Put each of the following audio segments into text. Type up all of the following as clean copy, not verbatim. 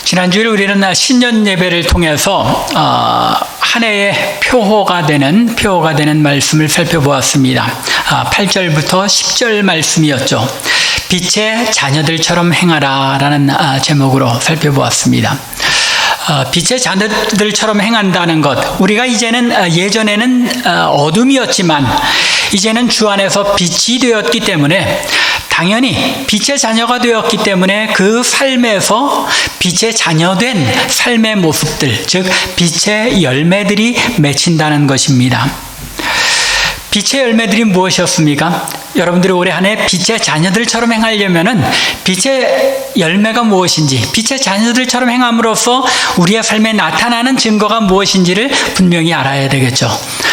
지난주에 우리는 신년 예배를 통해서 한 해의 표어가 되는 말씀을 살펴보았습니다. 8절부터 10절 말씀이었죠. 빛의 자녀들처럼 행하라 라는 제목으로 살펴보았습니다. 빛의 자녀들처럼 행한다는 것, 우리가 예전에는 어둠이었지만 이제는 주 안에서 빛이 되었기 때문에, 당연히 빛의 자녀가 되었기 때문에 그 삶에서 빛의 자녀된 삶의 모습들, 즉 빛의 열매들이 맺힌다는 것입니다. 빛의 열매들이 무엇이었습니까? 여러분들이 올해 한 해 빛의 자녀들처럼 행하려면은 빛의 열매가 무엇인지, 빛의 자녀들처럼 행함으로써 우리의 삶에 나타나는 증거가 무엇인지를 분명히 알아야 되겠죠.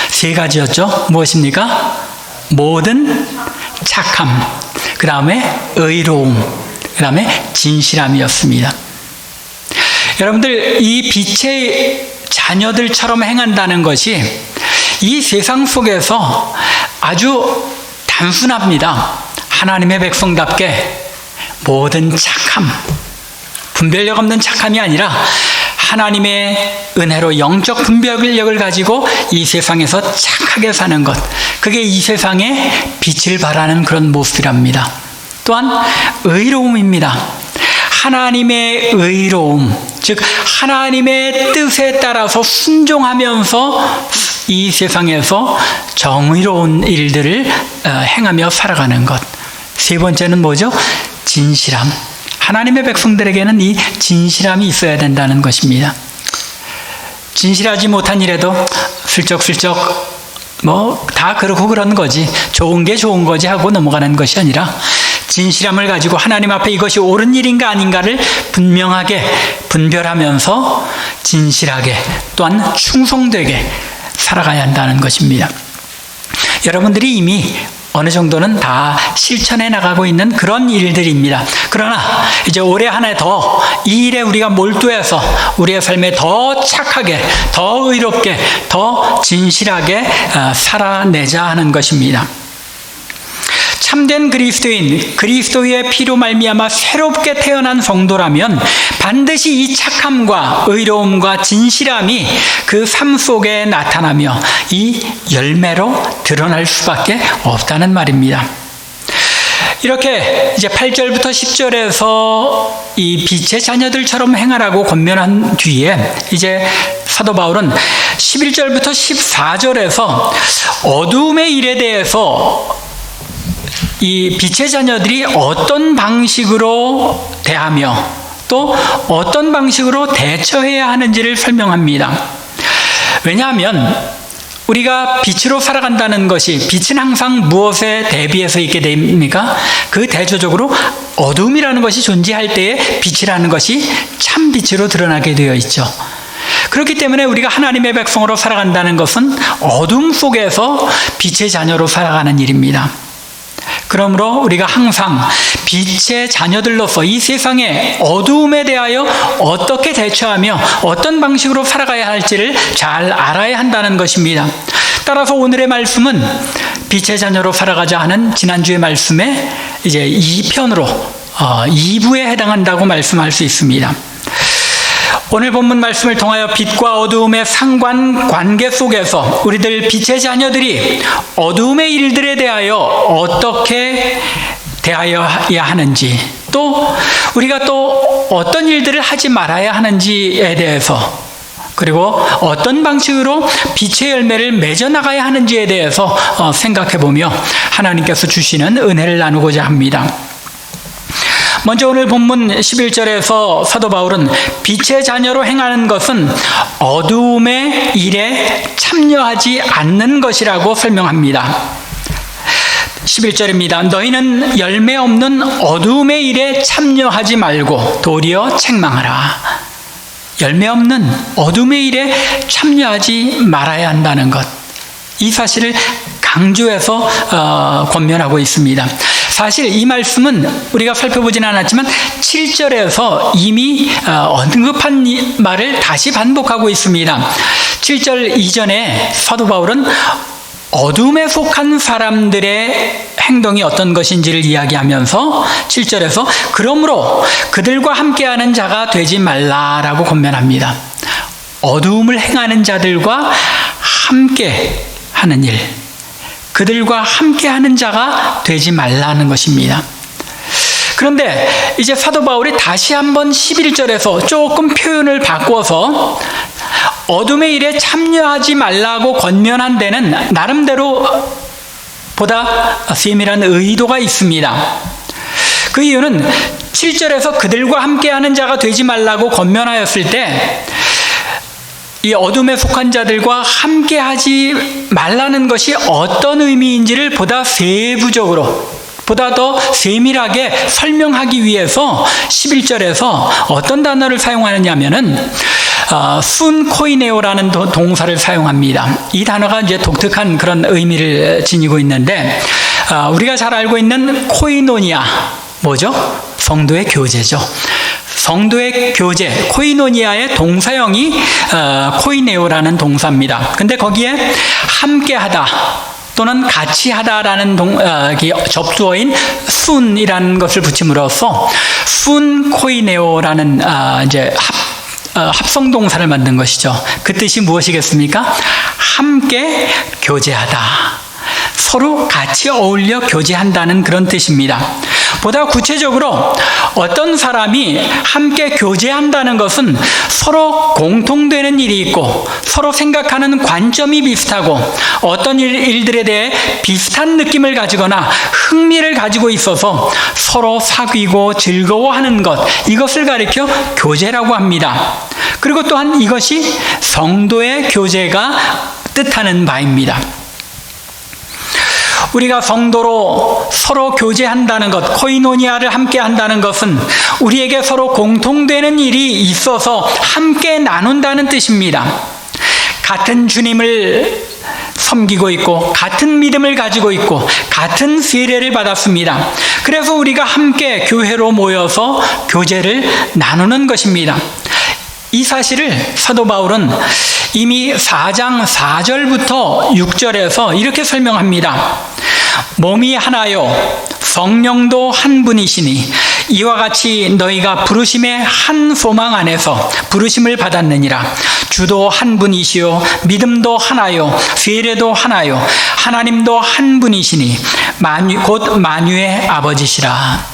3가지였죠. 무엇입니까? 모든 착함, 그 다음에 의로움, 그 다음에 진실함이었습니다. 여러분들, 이 빛의 자녀들처럼 행한다는 것이 이 세상 속에서 아주 단순합니다. 하나님의 백성답게 모든 착함, 분별력 없는 착함이 아니라 하나님의 은혜로 영적 분별력을 가지고 이 세상에서 착하게 사는 것, 그게 이 세상에 빛을 발하는 그런 모습이랍니다. 또한 의로움입니다. 하나님의 의로움, 즉 하나님의 뜻에 따라서 순종하면서 이 세상에서 정의로운 일들을 행하며 살아가는 것. 3번째는 뭐죠? 진실함. 하나님의 백성들에게는 이 진실함이 있어야 된다는 것입니다. 진실하지 못한 일에도 슬쩍슬쩍 다 그렇고 그런 거지, 좋은 게 좋은 거지 하고 넘어가는 것이 아니라, 진실함을 가지고 하나님 앞에 이것이 옳은 일인가 아닌가를 분명하게 분별하면서 진실하게, 또한 충성되게 살아가야 한다는 것입니다. 여러분들이 이미 어느 정도는 다 실천해 나가고 있는 그런 일들입니다. 그러나 이제 올해 한 해 더 이 일에 우리가 몰두해서 우리의 삶에 더 착하게, 더 의롭게, 더 진실하게 살아내자 하는 것입니다. 참된 그리스도인, 그리스도의 피로 말미암아 새롭게 태어난 성도라면 반드시 이 착함과 의로움과 진실함이 그 삶 속에 나타나며 이 열매로 드러날 수밖에 없다는 말입니다. 이렇게 이제 8절부터 10절에서 이 빛의 자녀들처럼 행하라고 권면한 뒤에 이제 사도 바울은 11절부터 14절에서 어두움의 일에 대해서 이 빛의 자녀들이 어떤 방식으로 대하며 또 어떤 방식으로 대처해야 하는지를 설명합니다. 왜냐하면 우리가 빛으로 살아간다는 것이, 빛은 항상 무엇에 대비해서 있게 됩니까? 그 대조적으로 어둠이라는 것이 존재할 때에 빛이라는 것이 참 빛으로 드러나게 되어 있죠. 그렇기 때문에 우리가 하나님의 백성으로 살아간다는 것은 어둠 속에서 빛의 자녀로 살아가는 일입니다. 그러므로 우리가 항상 빛의 자녀들로서 이 세상의 어두움에 대하여 어떻게 대처하며 어떤 방식으로 살아가야 할지를 잘 알아야 한다는 것입니다. 따라서 오늘의 말씀은 빛의 자녀로 살아가자 하는 지난주의 말씀의 이제 2편으로 2부에 해당한다고 말씀할 수 있습니다. 오늘 본문 말씀을 통하여 빛과 어두움의 상관관계 속에서 우리들 빛의 자녀들이 어두움의 일들에 대하여 어떻게 대하여야 하는지, 또 우리가 또 어떤 일들을 하지 말아야 하는지에 대해서, 그리고 어떤 방식으로 빛의 열매를 맺어나가야 하는지에 대해서 생각해보며 하나님께서 주시는 은혜를 나누고자 합니다. 먼저 오늘 본문 11절에서 사도 바울은 빛의 자녀로 행하는 것은 어두움의 일에 참여하지 않는 것이라고 설명합니다. 11절입니다. 너희는 열매 없는 어두움의 일에 참여하지 말고 도리어 책망하라. 열매 없는 어둠의 일에 참여하지 말아야 한다는 것, 이 사실을 강조해서 권면하고 있습니다. 사실 이 말씀은 우리가 살펴보지는 않았지만 7절에서 이미 언급한 말을 다시 반복하고 있습니다. 7절 이전에 사도 바울은 어둠에 속한 사람들의 행동이 어떤 것인지를 이야기하면서 7절에서 그러므로 그들과 함께하는 자가 되지 말라라고 권면합니다. 어두움을 행하는 자들과 함께하는 일, 그들과 함께하는 자가 되지 말라는 것입니다. 그런데 이제 사도 바울이 다시 한번 11절에서 조금 표현을 바꿔서 어둠의 일에 참여하지 말라고 권면한 데는 나름대로 보다 세밀한 의도가 있습니다. 그 이유는 7절에서 그들과 함께하는 자가 되지 말라고 권면하였을 때 이 어둠에 속한 자들과 함께하지 말라는 것이 어떤 의미인지를 보다 세부적으로, 보다 더 세밀하게 설명하기 위해서 11절에서 어떤 단어를 사용하느냐 하면은 순 코이네오라는 동사를 사용합니다. 이 단어가 이제 독특한 그런 의미를 지니고 있는데, 우리가 잘 알고 있는 코이노니아, 뭐죠? 성도의 교제죠. 성도의 교제, 코이노니아의 동사형이 코이네오라는 동사입니다. 근데 거기에 함께하다 또는 같이 하다라는 접두어인 순이라는 것을 붙임으로써 순 코이네오라는 이제 합성동사를 만든 것이죠. 그 뜻이 무엇이겠습니까? 함께 교제하다. 서로 같이 어울려 교제한다는 그런 뜻입니다. 보다 구체적으로 어떤 사람이 함께 교제한다는 것은 서로 공통되는 일이 있고 서로 생각하는 관점이 비슷하고 어떤 일들에 대해 비슷한 느낌을 가지거나 흥미를 가지고 있어서 서로 사귀고 즐거워하는 것, 이것을 가리켜 교제라고 합니다. 그리고 또한 이것이 성도의 교제가 뜻하는 바입니다. 우리가 성도로 서로 교제한다는 것, 코이노니아를 함께 한다는 것은 우리에게 서로 공통되는 일이 있어서 함께 나눈다는 뜻입니다. 같은 주님을 섬기고 있고 같은 믿음을 가지고 있고 같은 세례를 받았습니다. 그래서 우리가 함께 교회로 모여서 교제를 나누는 것입니다. 이 사실을 사도 바울은 이미 4장 4절부터 6절에서 이렇게 설명합니다. 몸이 하나요 성령도 한 분이시니 이와 같이 너희가 부르심의 한 소망 안에서 부르심을 받았느니라. 주도 한 분이시요 믿음도 하나요 세례도 하나요 하나님도 한 분이시니 곧 만유의 아버지시라.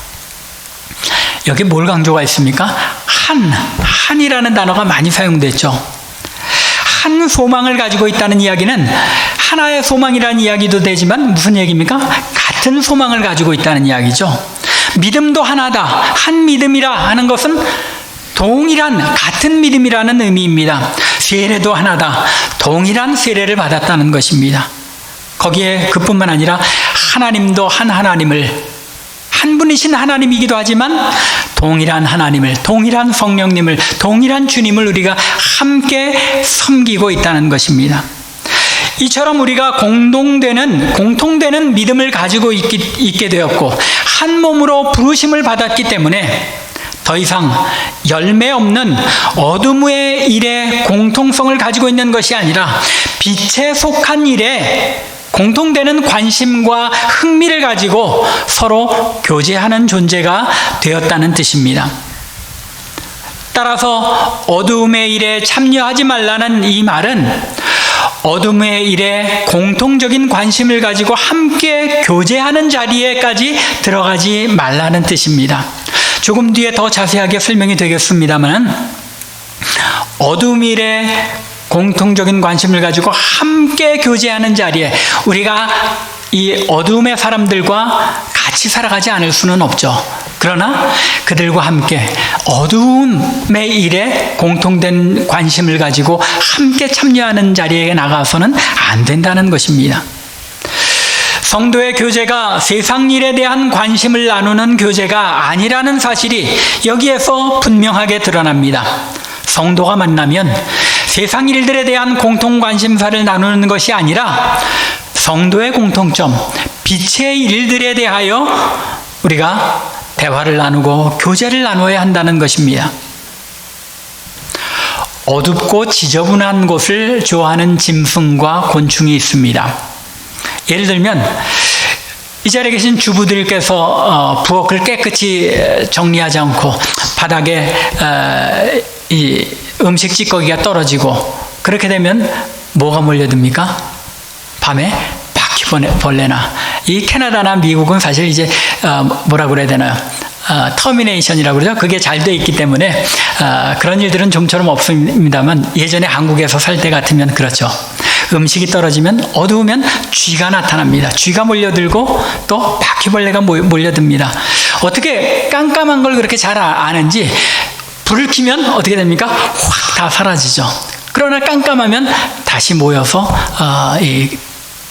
여기 뭘 강조가 있습니까? 한이라는 단어가 많이 사용됐죠. 한 소망을 가지고 있다는 이야기는 하나의 소망이라는 이야기도 되지만 무슨 얘기입니까? 같은 소망을 가지고 있다는 이야기죠. 믿음도 하나다, 한 믿음이라 하는 것은 동일한 같은 믿음이라는 의미입니다. 세례도 하나다, 동일한 세례를 받았다는 것입니다. 거기에 그뿐만 아니라 하나님도 한 하나님을, 한 분이신 하나님이기도 하지만 동일한 하나님을, 동일한 성령님을, 동일한 주님을 우리가 함께 섬기고 있다는 것입니다. 이처럼 우리가 공통되는 믿음을 가지고 있게 되었고 한 몸으로 부르심을 받았기 때문에 더 이상 열매 없는 어둠의 일에 공통성을 가지고 있는 것이 아니라 빛에 속한 일에 공통되는 관심과 흥미를 가지고 서로 교제하는 존재가 되었다는 뜻입니다. 따라서 어두움의 일에 참여하지 말라는 이 말은 어둠의 일에 공통적인 관심을 가지고 함께 교제하는 자리에까지 들어가지 말라는 뜻입니다. 조금 뒤에 더 자세하게 설명이 되겠습니다만 어둠 일에 공통적인 관심을 가지고 함께 교제하는 자리에 우리가 이 어둠의 사람들과 같이 살아가지 않을 수는 없죠. 그러나 그들과 함께 어두움의 일에 공통된 관심을 가지고 함께 참여하는 자리에 나가서는 안 된다는 것입니다. 성도의 교제가 세상 일에 대한 관심을 나누는 교제가 아니라는 사실이 여기에서 분명하게 드러납니다. 성도가 만나면 세상 일들에 대한 공통 관심사를 나누는 것이 아니라 성도의 공통점, 빛의 일들에 대하여 우리가 대화를 나누고 교제를 나눠야 한다는 것입니다. 어둡고 지저분한 곳을 좋아하는 짐승과 곤충이 있습니다. 예를 들면 이 자리에 계신 주부들께서 부엌을 깨끗이 정리하지 않고 바닥에 이 음식 찌꺼기가 떨어지고 그렇게 되면 뭐가 몰려듭니까? 밤에 바퀴벌레나. 이 캐나다나 미국은 사실 이제 뭐라고 그래야 되나요? 터미네이션이라고 그러죠. 그게 잘 돼 있기 때문에 그런 일들은 좀처럼 없습니다만 예전에 한국에서 살 때 같으면 그렇죠. 음식이 떨어지면 어두우면 쥐가 나타납니다. 쥐가 몰려들고 또 바퀴벌레가 몰려듭니다. 어떻게 깜깜한 걸 그렇게 잘 아는지 불을 켜면 어떻게 됩니까? 확 다 사라지죠. 그러나 깜깜하면 다시 모여서 이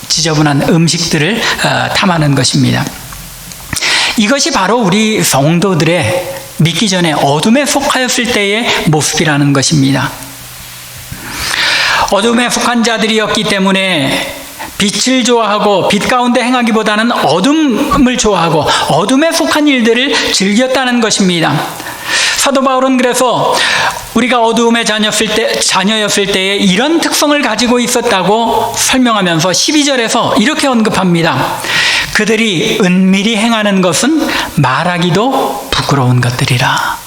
지저분한 음식들을 탐하는 것입니다. 이것이 바로 우리 성도들의 믿기 전에 어둠에 속하였을 때의 모습이라는 것입니다. 어둠에 속한 자들이었기 때문에 빛을 좋아하고 빛 가운데 행하기보다는 어둠을 좋아하고 어둠에 속한 일들을 즐겼다는 것입니다. 사도 바울은 그래서 우리가 어두움의 자녀였을 때에 이런 특성을 가지고 있었다고 설명하면서 12절에서 이렇게 언급합니다. 그들이 은밀히 행하는 것은 말하기도 부끄러운 것들이라.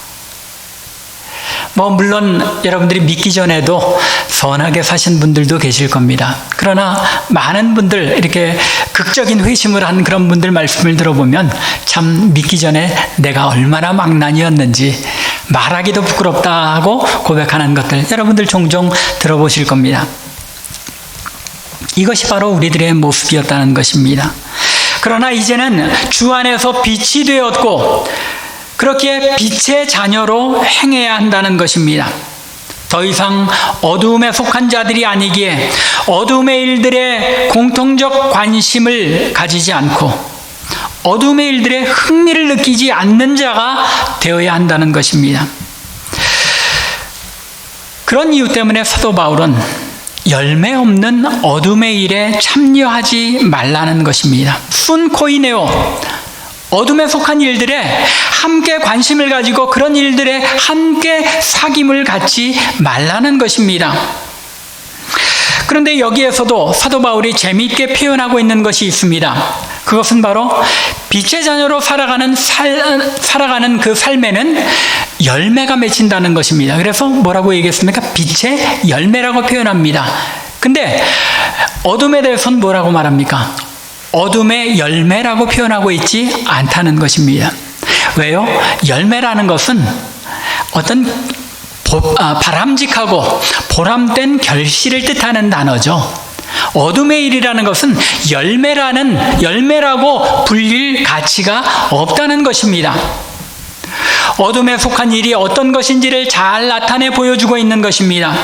물론 여러분들이 믿기 전에도 선하게 사신 분들도 계실 겁니다. 그러나 많은 분들, 이렇게 극적인 회심을 한 그런 분들 말씀을 들어보면 참 믿기 전에 내가 얼마나 망난이었는지 말하기도 부끄럽다 하고 고백하는 것들 여러분들 종종 들어보실 겁니다. 이것이 바로 우리들의 모습이었다는 것입니다. 그러나 이제는 주 안에서 빛이 되었고 그렇게 빛의 자녀로 행해야 한다는 것입니다. 더 이상 어두움에 속한 자들이 아니기에 어두움의 일들에 공통적 관심을 가지지 않고 어두움의 일들에 흥미를 느끼지 않는 자가 되어야 한다는 것입니다. 그런 이유 때문에 사도 바울은 열매 없는 어둠의 일에 참여하지 말라는 것입니다. 순코이네오, 어둠에 속한 일들에 함께 관심을 가지고 그런 일들에 함께 사귐을 갖지 말라는 것입니다. 그런데 여기에서도 사도 바울이 재미있게 표현하고 있는 것이 있습니다. 그것은 바로 빛의 자녀로 살아가는 그 삶에는 열매가 맺힌다는 것입니다. 그래서 뭐라고 얘기했습니까? 빛의 열매라고 표현합니다. 근데 어둠에 대해서는 뭐라고 말합니까? 어둠의 열매라고 표현하고 있지 않다는 것입니다. 왜요? 열매라는 것은 어떤 바람직하고 보람된 결실을 뜻하는 단어죠. 어둠의 일이라는 것은 열매라고 불릴 가치가 없다는 것입니다. 어둠에 속한 일이 어떤 것인지를 잘 나타내 보여주고 있는 것입니다.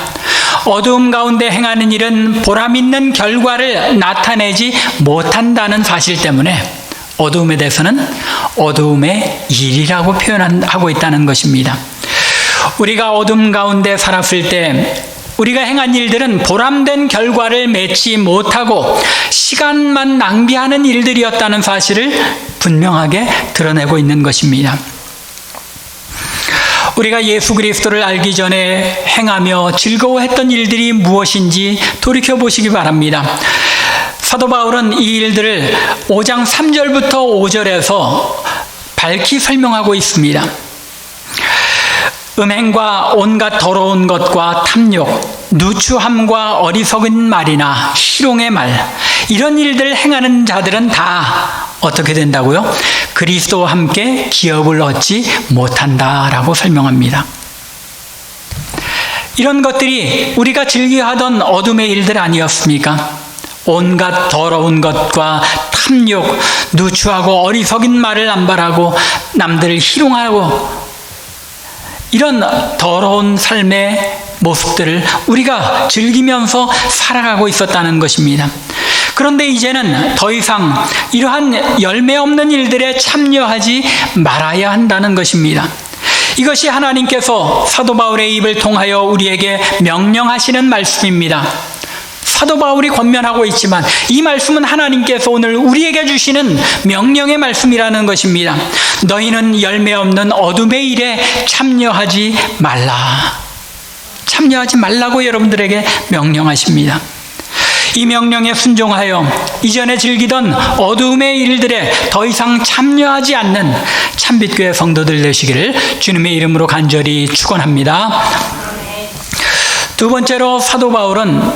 어두움 가운데 행하는 일은 보람있는 결과를 나타내지 못한다는 사실 때문에 어두움에 대해서는 어두움의 일이라고 표현하고 있다는 것입니다. 우리가 어둠 가운데 살았을 때 우리가 행한 일들은 보람된 결과를 맺지 못하고 시간만 낭비하는 일들이었다는 사실을 분명하게 드러내고 있는 것입니다. 우리가 예수 그리스도를 알기 전에 행하며 즐거워했던 일들이 무엇인지 돌이켜보시기 바랍니다. 사도 바울은 이 일들을 5장 3절부터 5절에서 밝히 설명하고 있습니다. 음행과 온갖 더러운 것과 탐욕, 누추함과 어리석은 말이나 희롱의 말, 이런 일들을 행하는 자들은 다 어떻게 된다고요? 그리스도와 함께 기업을 얻지 못한다라고 설명합니다. 이런 것들이 우리가 즐겨하던 어둠의 일들 아니었습니까? 온갖 더러운 것과 탐욕, 누추하고 어리석은 말을 남발하고 남들을 희롱하고 이런 더러운 삶의 모습들을 우리가 즐기면서 살아가고 있었다는 것입니다. 그런데 이제는 더 이상 이러한 열매 없는 일들에 참여하지 말아야 한다는 것입니다. 이것이 하나님께서 사도 바울의 입을 통하여 우리에게 명령하시는 말씀입니다. 사도 바울이 권면하고 있지만 이 말씀은 하나님께서 오늘 우리에게 주시는 명령의 말씀이라는 것입니다. 너희는 열매 없는 어둠의 일에 참여하지 말라. 참여하지 말라고 여러분들에게 명령하십니다. 이 명령에 순종하여 이전에 즐기던 어두움의 일들에 더 이상 참여하지 않는 참빛교회 성도들 되시기를 주님의 이름으로 간절히 축원합니다. 두 번째로 사도 바울은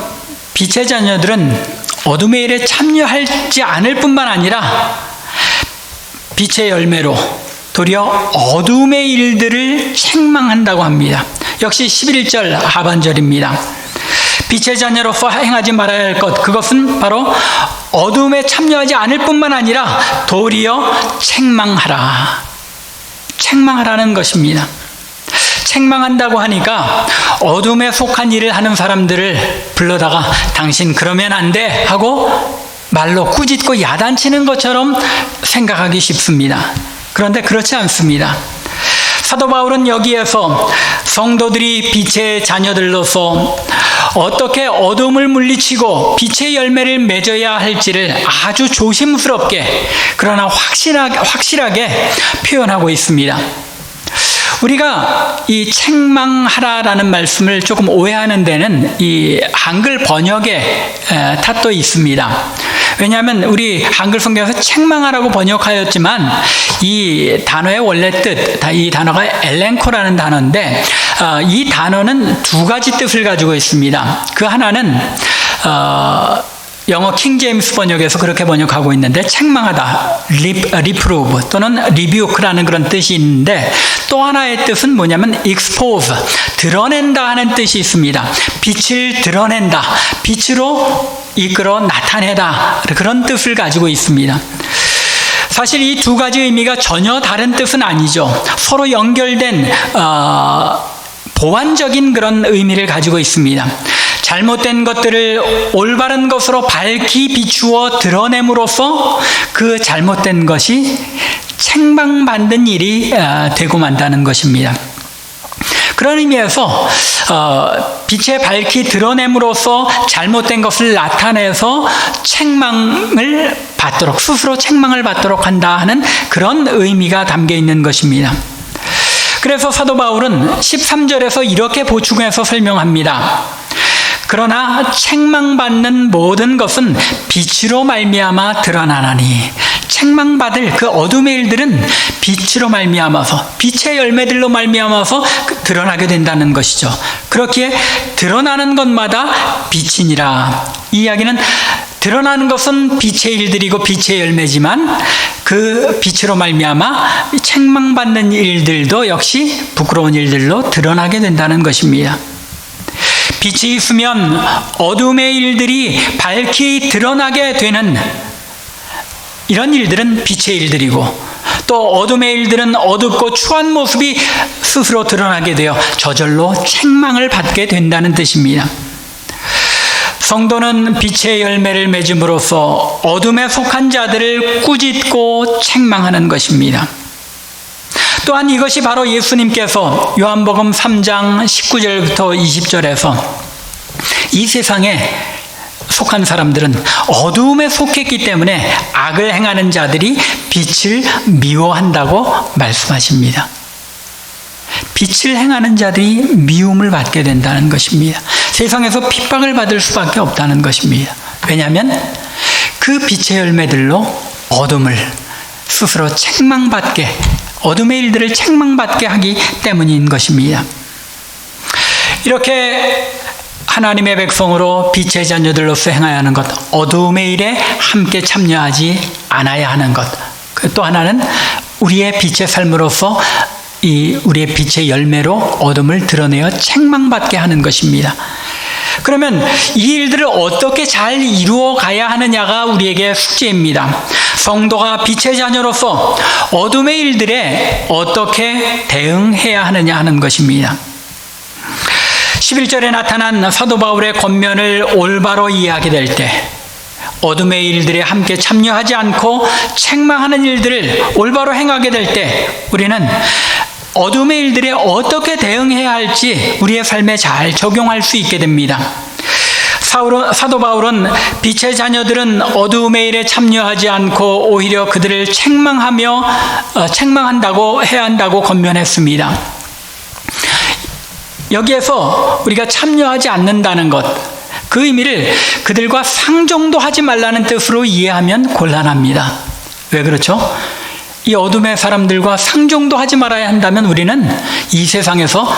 빛의 자녀들은 어둠의 일에 참여하지 않을 뿐만 아니라 빛의 열매로 도리어 어둠의 일들을 책망한다고 합니다. 역시 11절 하반절입니다. 빛의 자녀로서 행하지 말아야 할 것, 그것은 바로 어둠에 참여하지 않을 뿐만 아니라 도리어 책망하라. 책망하라는 것입니다. 책망한다고 하니까 어둠에 속한 일을 하는 사람들을 불러다가 당신 그러면 안 돼 하고 말로 꾸짖고 야단치는 것처럼 생각하기 쉽습니다. 그런데 그렇지 않습니다. 사도 바울은 여기에서 성도들이 빛의 자녀들로서 어떻게 어둠을 물리치고 빛의 열매를 맺어야 할지를 아주 조심스럽게 그러나 확실하게 표현하고 있습니다. 우리가 이 책망하라라는 말씀을 조금 오해하는 데는 이 한글 번역의 탓도 있습니다. 왜냐하면 우리 한글 성경에서 책망하라고 번역하였지만 이 단어의 원래 뜻, 이 단어가 엘렌코라는 단어인데 이 단어는 두 가지 뜻을 가지고 있습니다. 그 하나는 영어 킹 제임스 번역에서 그렇게 번역하고 있는데 책망하다, reprove 또는 rebuke라는 그런 뜻이 있는데 또 하나의 뜻은 뭐냐면 expose, 드러낸다 하는 뜻이 있습니다. 빛을 드러낸다, 빛으로 이끌어 나타내다 그런 뜻을 가지고 있습니다. 사실 이 두 가지 의미가 전혀 다른 뜻은 아니죠. 서로 연결된 보완적인 그런 의미를 가지고 있습니다. 잘못된 것들을 올바른 것으로 밝히 비추어 드러냄으로써 그 잘못된 것이 책망받는 일이 되고 만다는 것입니다. 그런 의미에서 빛에 밝히 드러냄으로써 잘못된 것을 나타내서 책망을 받도록, 스스로 책망을 받도록 한다 하는 그런 의미가 담겨 있는 것입니다. 그래서 사도 바울은 13절에서 이렇게 보충해서 설명합니다. 그러나 책망받는 모든 것은 빛으로 말미암아 드러나나니, 책망받을 그 어둠의 일들은 빛으로 말미암아서, 빛의 열매들로 말미암아서 드러나게 된다는 것이죠. 그렇기에 드러나는 것마다 빛이니라. 이 이야기는 드러나는 것은 빛의 일들이고 빛의 열매지만 그 빛으로 말미암아 책망받는 일들도 역시 부끄러운 일들로 드러나게 된다는 것입니다. 빛이 있으면 어둠의 일들이 밝히 드러나게 되는 이런 일들은 빛의 일들이고, 또 어둠의 일들은 어둡고 추한 모습이 스스로 드러나게 되어 저절로 책망을 받게 된다는 뜻입니다. 성도는 빛의 열매를 맺음으로써 어둠에 속한 자들을 꾸짖고 책망하는 것입니다. 또한 이것이 바로 예수님께서 요한복음 3장 19절부터 20절에서 이 세상에 속한 사람들은 어두움에 속했기 때문에 악을 행하는 자들이 빛을 미워한다고 말씀하십니다. 빛을 행하는 자들이 미움을 받게 된다는 것입니다. 세상에서 핍박을 받을 수밖에 없다는 것입니다. 왜냐하면 그 빛의 열매들로 어둠을 스스로 책망받게, 어둠의 일들을 책망받게 하기 때문인 것입니다. 이렇게 하나님의 백성으로 빛의 자녀들로서 행해야 하는 것, 어둠의 일에 함께 참여하지 않아야 하는 것, 또 하나는 우리의 빛의 삶으로서 우리의 빛의 열매로 어둠을 드러내어 책망받게 하는 것입니다. 그러면 이 일들을 어떻게 잘 이루어 가야 하느냐가 우리에게 숙제입니다. 성도가 빛의 자녀로서 어둠의 일들에 어떻게 대응해야 하느냐 하는 것입니다. 11절에 나타난 사도 바울의 권면을 올바로 이해하게 될 때, 어둠의 일들에 함께 참여하지 않고 책망하는 일들을 올바로 행하게 될 때 우리는 어둠의 일들에 어떻게 대응해야 할지 우리의 삶에 잘 적용할 수 있게 됩니다. 사도 바울은 빛의 자녀들은 어두움의 일에 참여하지 않고 오히려 그들을 책망한다고 해야 한다고 권면했습니다. 여기에서 우리가 참여하지 않는다는 것, 그 의미를 그들과 상종도 하지 말라는 뜻으로 이해하면 곤란합니다. 왜 그렇죠? 이 어둠의 사람들과 상종도 하지 말아야 한다면 우리는 이 세상에서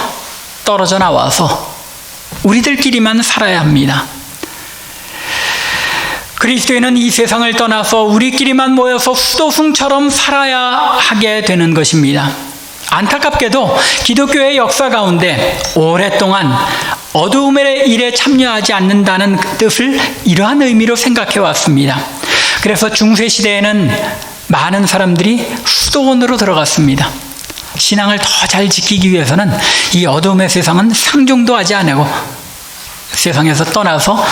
떨어져 나와서 우리들끼리만 살아야 합니다. 그리스도인은 이 세상을 떠나서 우리끼리만 모여서 수도승처럼 살아야 하게 되는 것입니다. 안타깝게도 기독교의 역사 가운데 오랫동안 어두움의 일에 참여하지 않는다는 뜻을 이러한 의미로 생각해 왔습니다. 그래서 중세시대에는 많은 사람들이 수도원으로 들어갔습니다. 신앙을 더 잘 지키기 위해서는 이 어둠의 세상은 상종도 하지 않고 세상에서 떠나서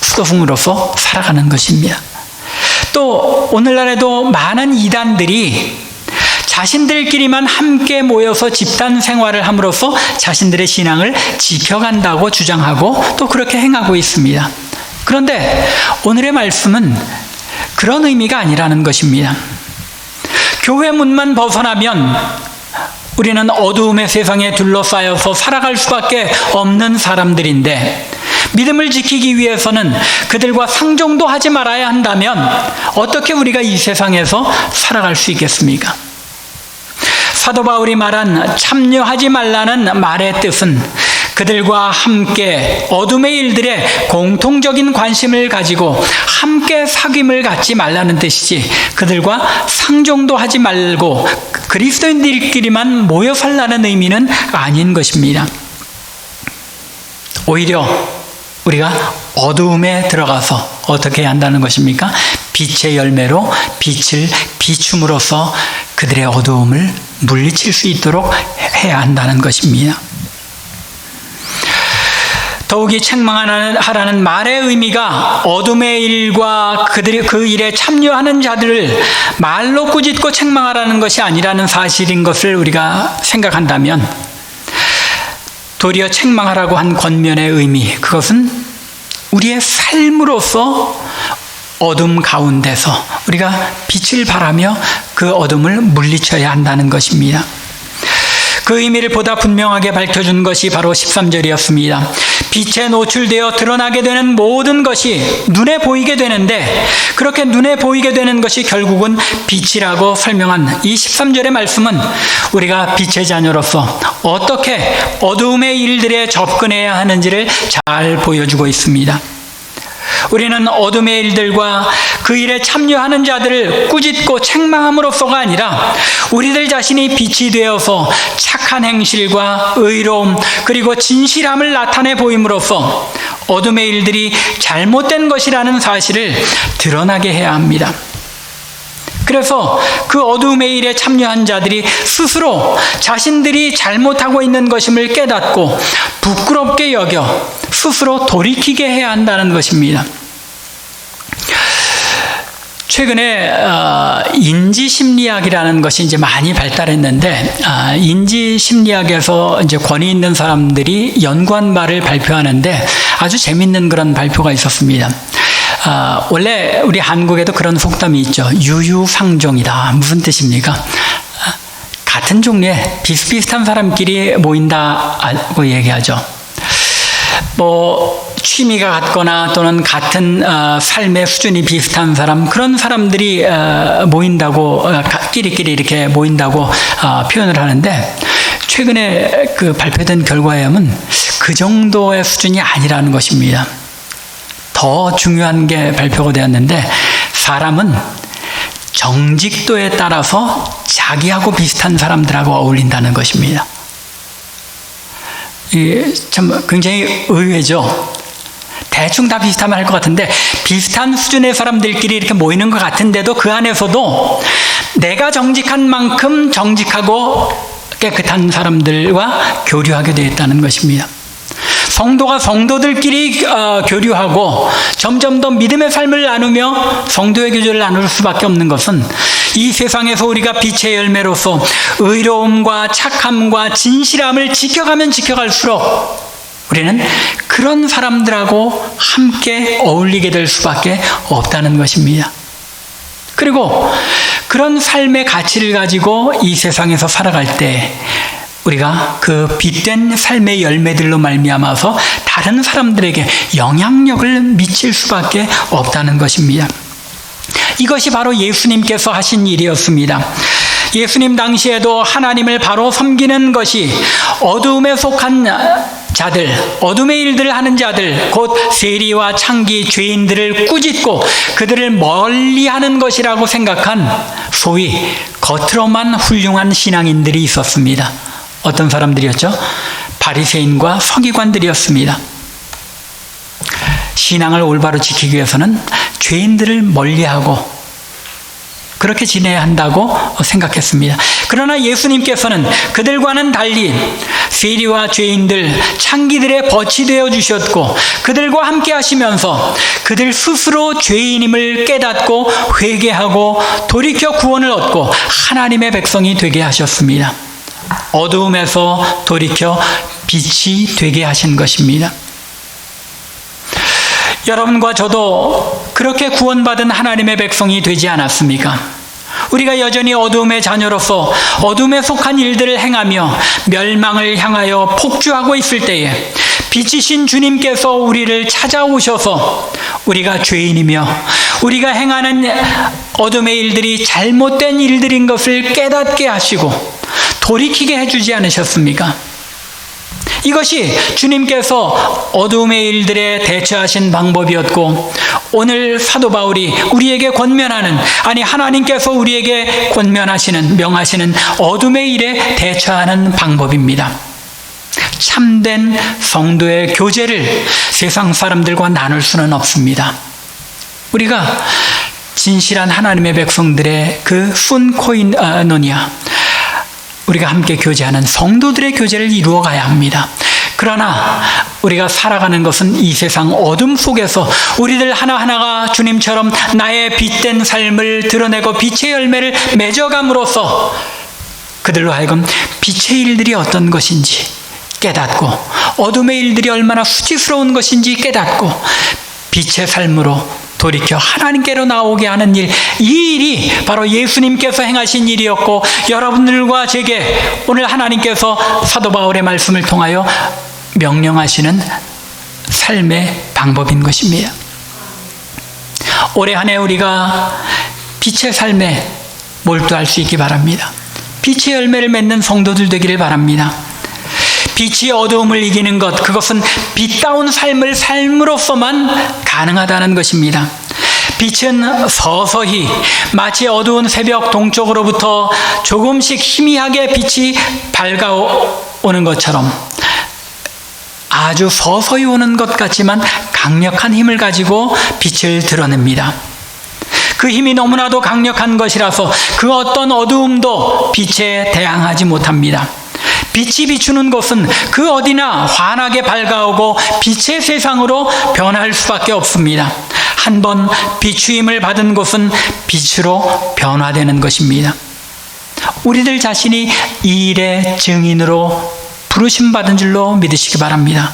수도승으로서 살아가는 것입니다. 또 오늘날에도 많은 이단들이 자신들끼리만 함께 모여서 집단 생활을 함으로써 자신들의 신앙을 지켜간다고 주장하고 또 그렇게 행하고 있습니다. 그런데 오늘의 말씀은 그런 의미가 아니라는 것입니다. 교회 문만 벗어나면 우리는 어두움의 세상에 둘러싸여서 살아갈 수밖에 없는 사람들인데 믿음을 지키기 위해서는 그들과 상종도 하지 말아야 한다면 어떻게 우리가 이 세상에서 살아갈 수 있겠습니까? 사도 바울이 말한 참여하지 말라는 말의 뜻은 그들과 함께 어둠의 일들에 공통적인 관심을 가지고 함께 사귐을 갖지 말라는 뜻이지 그들과 상종도 하지 말고 그리스도인들끼리만 모여 살라는 의미는 아닌 것입니다. 오히려 우리가 어두움에 들어가서 어떻게 해야 한다는 것입니까? 빛의 열매로 빛을 비춤으로써 그들의 어두움을 물리칠 수 있도록 해야 한다는 것입니다. 더욱이 책망하라는 말의 의미가 어둠의 일과 그 일에 참여하는 자들을 말로 꾸짖고 책망하라는 것이 아니라는 사실인 것을 우리가 생각한다면 도리어 책망하라고 한 권면의 의미, 그것은 우리의 삶으로서 어둠 가운데서 우리가 빛을 발하며 그 어둠을 물리쳐야 한다는 것입니다. 그 의미를 보다 분명하게 밝혀준 것이 바로 13절이었습니다. 빛에 노출되어 드러나게 되는 모든 것이 눈에 보이게 되는데 그렇게 눈에 보이게 되는 것이 결국은 빛이라고 설명한 이 13절의 말씀은 우리가 빛의 자녀로서 어떻게 어두움의 일들에 접근해야 하는지를 잘 보여주고 있습니다. 우리는 어둠의 일들과 그 일에 참여하는 자들을 꾸짖고 책망함으로써가 아니라 우리들 자신이 빛이 되어서 착한 행실과 의로움 그리고 진실함을 나타내 보임으로써 어둠의 일들이 잘못된 것이라는 사실을 드러나게 해야 합니다. 그래서 그 어두움의 일에 참여한 자들이 스스로 자신들이 잘못하고 있는 것임을 깨닫고 부끄럽게 여겨 스스로 돌이키게 해야 한다는 것입니다. 최근에 인지심리학이라는 것이 이제 많이 발달했는데 인지심리학에서 이제 권위 있는 사람들이 연구한 바를 발표하는데 아주 재밌는 그런 발표가 있었습니다. 원래 우리 한국에도 그런 속담이 있죠. 유유상종이다. 무슨 뜻입니까? 같은 종류의 비슷비슷한 사람끼리 모인다고 얘기하죠. 취미가 같거나 또는 같은 삶의 수준이 비슷한 사람, 그런 사람들이 모인다고, 끼리끼리 이렇게 모인다고 표현을 하는데, 최근에 그 발표된 결과에 의하면 그 정도의 수준이 아니라는 것입니다. 더 중요한 게 발표가 되었는데, 사람은 정직도에 따라서 자기하고 비슷한 사람들하고 어울린다는 것입니다. 참 굉장히 의외죠. 대충 다 비슷하면 할 것 같은데 비슷한 수준의 사람들끼리 이렇게 모이는 것 같은데도 그 안에서도 내가 정직한 만큼 정직하고 깨끗한 사람들과 교류하게 되었다는 것입니다. 성도가 성도들끼리 교류하고 점점 더 믿음의 삶을 나누며 성도의 교제를 나눌 수밖에 없는 것은 이 세상에서 우리가 빛의 열매로서 의로움과 착함과 진실함을 지켜가면 지켜갈수록 우리는 그런 사람들하고 함께 어울리게 될 수밖에 없다는 것입니다. 그리고 그런 삶의 가치를 가지고 이 세상에서 살아갈 때 우리가 그 빛된 삶의 열매들로 말미암아서 다른 사람들에게 영향력을 미칠 수밖에 없다는 것입니다. 이것이 바로 예수님께서 하신 일이었습니다. 예수님 당시에도 하나님을 바로 섬기는 것이 어두움에 속한 자들, 어둠의 일들을 하는 자들, 곧 세리와 창기, 죄인들을 꾸짖고 그들을 멀리하는 것이라고 생각한 소위 겉으로만 훌륭한 신앙인들이 있었습니다. 어떤 사람들이었죠? 바리새인과 서기관들이었습니다. 신앙을 올바로 지키기 위해서는 죄인들을 멀리하고 그렇게 지내야 한다고 생각했습니다. 그러나 예수님께서는 그들과는 달리 세리와 죄인들, 창기들의 벗이 되어 주셨고 그들과 함께 하시면서 그들 스스로 죄인임을 깨닫고 회개하고 돌이켜 구원을 얻고 하나님의 백성이 되게 하셨습니다. 어두움에서 돌이켜 빛이 되게 하신 것입니다. 여러분과 저도 그렇게 구원받은 하나님의 백성이 되지 않았습니까? 우리가 여전히 어두움의 자녀로서 어둠에 속한 일들을 행하며 멸망을 향하여 폭주하고 있을 때에 빛이신 주님께서 우리를 찾아오셔서 우리가 죄인이며 우리가 행하는 어둠의 일들이 잘못된 일들인 것을 깨닫게 하시고 돌이키게 해주지 않으셨습니까? 이것이 주님께서 어두움의 일들에 대처하신 방법이었고 오늘 사도 바울이 우리에게 권면하는, 아니 하나님께서 우리에게 권면하시는, 명하시는 어둠의 일에 대처하는 방법입니다. 참된 성도의 교제를 세상 사람들과 나눌 수는 없습니다. 우리가 진실한 하나님의 백성들의 그 순코이노니아, 우리가 함께 교제하는 성도들의 교제를 이루어 가야 합니다. 그러나 우리가 살아가는 것은 이 세상 어둠 속에서 우리들 하나하나가 주님처럼 나의 빛된 삶을 드러내고 빛의 열매를 맺어감으로써 그들로 하여금 빛의 일들이 어떤 것인지 깨닫고 어둠의 일들이 얼마나 수치스러운 것인지 깨닫고 빛의 삶으로 돌이켜 하나님께로 나오게 하는 일, 이 일이 바로 예수님께서 행하신 일이었고 여러분들과 제게 오늘 하나님께서 사도 바울의 말씀을 통하여 명령하시는 삶의 방법인 것입니다. 올해 한 해 우리가 빛의 삶에 몰두할 수 있기 바랍니다. 빛의 열매를 맺는 성도들 되기를 바랍니다. 빛이 어두움을 이기는 것, 그것은 빛다운 삶을 삶으로서만 가능하다는 것입니다. 빛은 서서히 마치 어두운 새벽 동쪽으로부터 조금씩 희미하게 빛이 밝아오는 것처럼 아주 서서히 오는 것 같지만 강력한 힘을 가지고 빛을 드러냅니다. 그 힘이 너무나도 강력한 것이라서 그 어떤 어두움도 빛에 대항하지 못합니다. 빛이 비추는 곳은 그 어디나 환하게 밝아오고 빛의 세상으로 변할 수밖에 없습니다. 한번 비추임을 받은 곳은 빛으로 변화되는 것입니다. 우리들 자신이 이 일의 증인으로 부르심받은 줄로 믿으시기 바랍니다.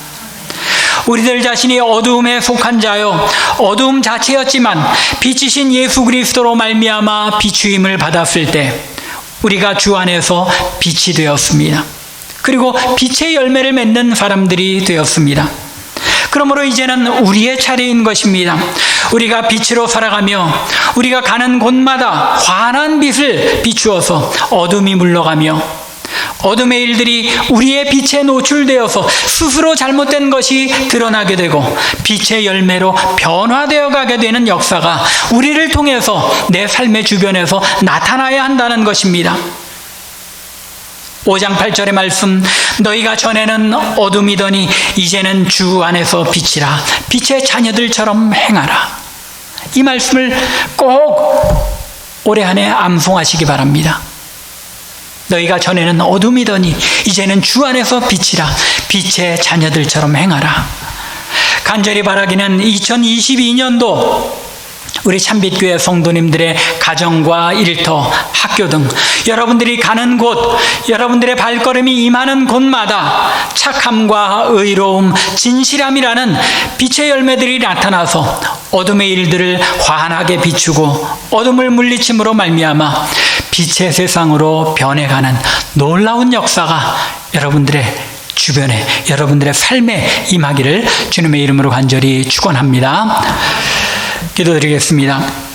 우리들 자신이 어두움에 속한 자요, 어두움 자체였지만 빛이신 예수 그리스도로 말미암아 비추임을 받았을 때 우리가 주 안에서 빛이 되었습니다. 그리고 빛의 열매를 맺는 사람들이 되었습니다. 그러므로 이제는 우리의 차례인 것입니다. 우리가 빛으로 살아가며 우리가 가는 곳마다 환한 빛을 비추어서 어둠이 물러가며 어둠의 일들이 우리의 빛에 노출되어서 스스로 잘못된 것이 드러나게 되고 빛의 열매로 변화되어 가게 되는 역사가 우리를 통해서 내 삶의 주변에서 나타나야 한다는 것입니다. 5장 8절의 말씀, 너희가 전에는 어둠이더니 이제는 주 안에서 빛이라, 빛의 자녀들처럼 행하라. 이 말씀을 꼭 올해 한 해 암송하시기 바랍니다. 너희가 전에는 어둠이더니 이제는 주 안에서 빛이라, 빛의 자녀들처럼 행하라. 간절히 바라기는 2022년도 우리 참빛교회 성도님들의 가정과 일터, 학교 등 여러분들이 가는 곳, 여러분들의 발걸음이 임하는 곳마다 착함과 의로움, 진실함이라는 빛의 열매들이 나타나서 어둠의 일들을 환하게 비추고 어둠을 물리침으로 말미암아 빛의 세상으로 변해가는 놀라운 역사가 여러분들의 주변에, 여러분들의 삶에 임하기를 주님의 이름으로 간절히 축원합니다. 기도드리겠습니다.